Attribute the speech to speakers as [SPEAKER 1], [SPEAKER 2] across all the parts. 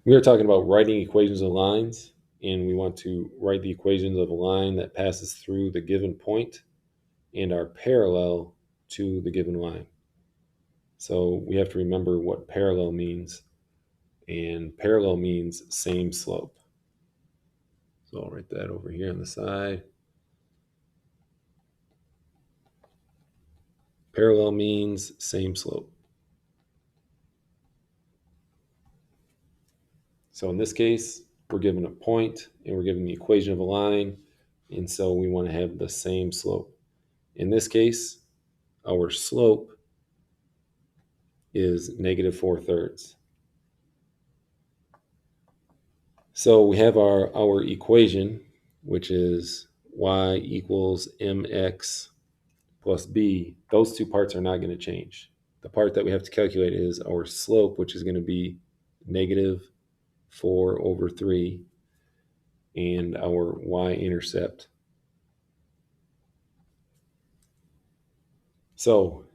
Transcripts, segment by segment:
[SPEAKER 1] We are talking about writing equations of lines, and we want to write the equations of a line that passes through the given point and are parallel to the given line. So we have to remember what parallel means, and parallel means same slope. So I'll write that over here on the side. Parallel means same slope. So in this case, we're given a point and we're given the equation of a line, and so we want to have the same slope. In this case, our slope is -4/3. So we have our equation, which is y equals mx plus b. Those two parts are not going to change. The part that we have to calculate is our slope, which is going to be -4/3, and our y-intercept. So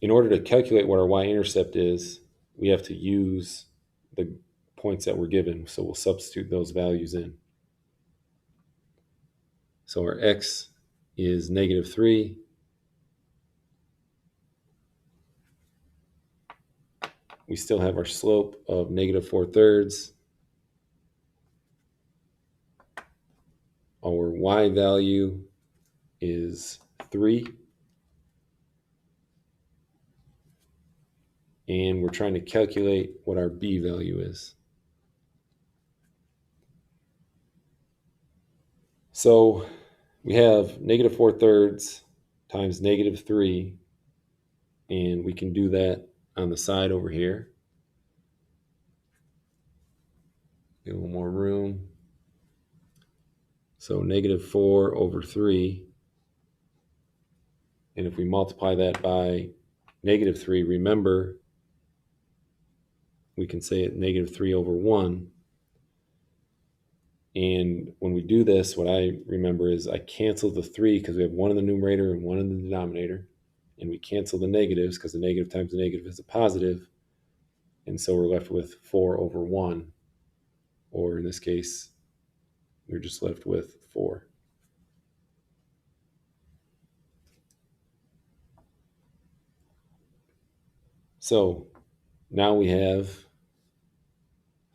[SPEAKER 1] in order to calculate what our y-intercept is, we have to use the points that we're given. So we'll substitute those values in. So our x is -3. We still have our slope of -4/3. Our y value is 3. And we're trying to calculate what our b value is. So we have -4/3 times -3, and we can do that on the side over here. Get a little more room. So -4/3. And if we multiply that by -3, remember, we can say it -3/1. And when we do this, what I remember is I cancel the 3 because we have 1 in the numerator and 1 in the denominator. And we cancel the negatives because the negative times the negative is a positive. And so we're left with 4/1. Or in this case, we're just left with 4. So now we have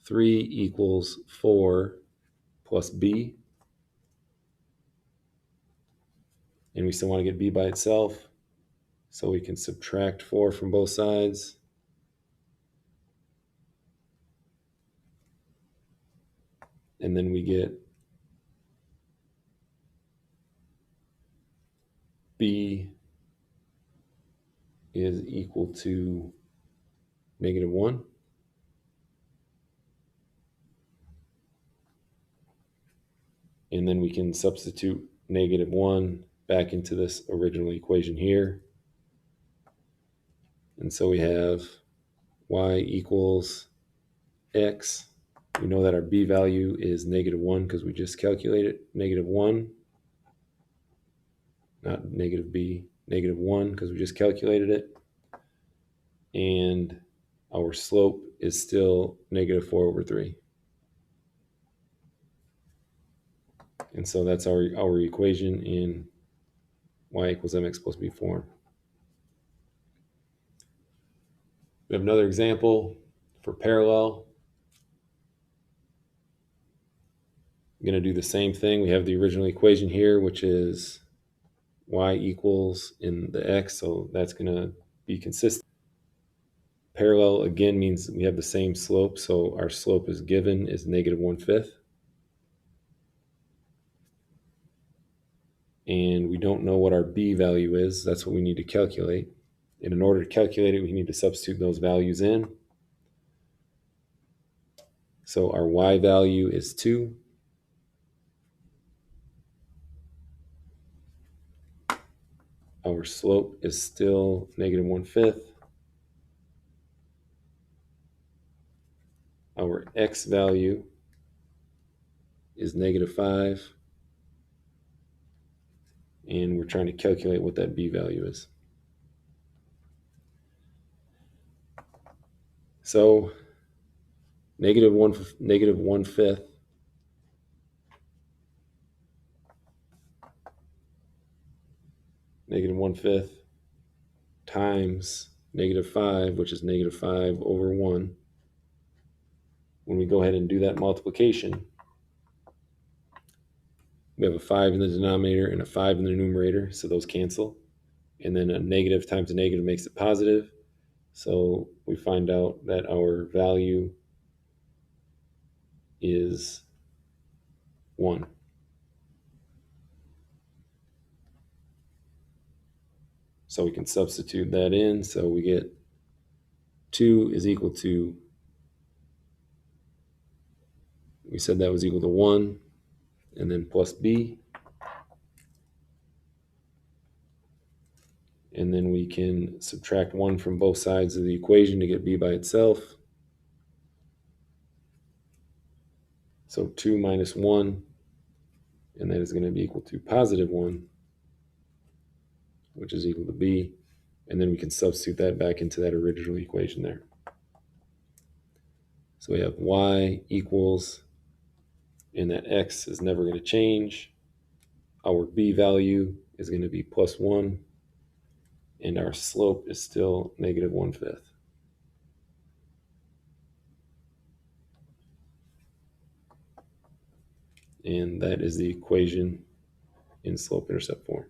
[SPEAKER 1] 3 equals 4 plus b. And we still want to get b by itself. So we can subtract 4 from both sides. And then we get b is equal to -1. And then we can substitute -1 back into this original equation here. And so we have y equals x. We know that our b value is -1 because we just calculated -1, not -b, -1 because we just calculated it. And our slope is still -4/3. And so that's our equation in y equals mx plus b form. We have another example for parallel. I'm going to do the same thing. We have the original equation here, which is y equals in the x, so that's going to be consistent. Parallel, again, means we have the same slope, so our slope is given is -1/5. And we don't know what our b value is. That's what we need to calculate. And in order to calculate it, we need to substitute those values in. So our y value is 2. Our slope is still -1/5. Our x value is -5. And we're trying to calculate what that b value is. So negative 1/5 times -5, which is -5/1. When we go ahead and do that multiplication, we have a 5 in the denominator and a 5 in the numerator, so those cancel. And then a negative times a negative makes it positive. So we find out that our value is 1. So we can substitute that in. So we get 2 is equal to, we said that was equal to 1, and then plus b. And then we can subtract 1 from both sides of the equation to get b by itself. So 2 minus 1, and that is going to be equal to positive 1, which is equal to b. And then we can substitute that back into that original equation there. So we have y equals, and that x is never going to change. Our b value is going to be plus 1, and our slope is still negative 1/5. And that is the equation in slope-intercept form.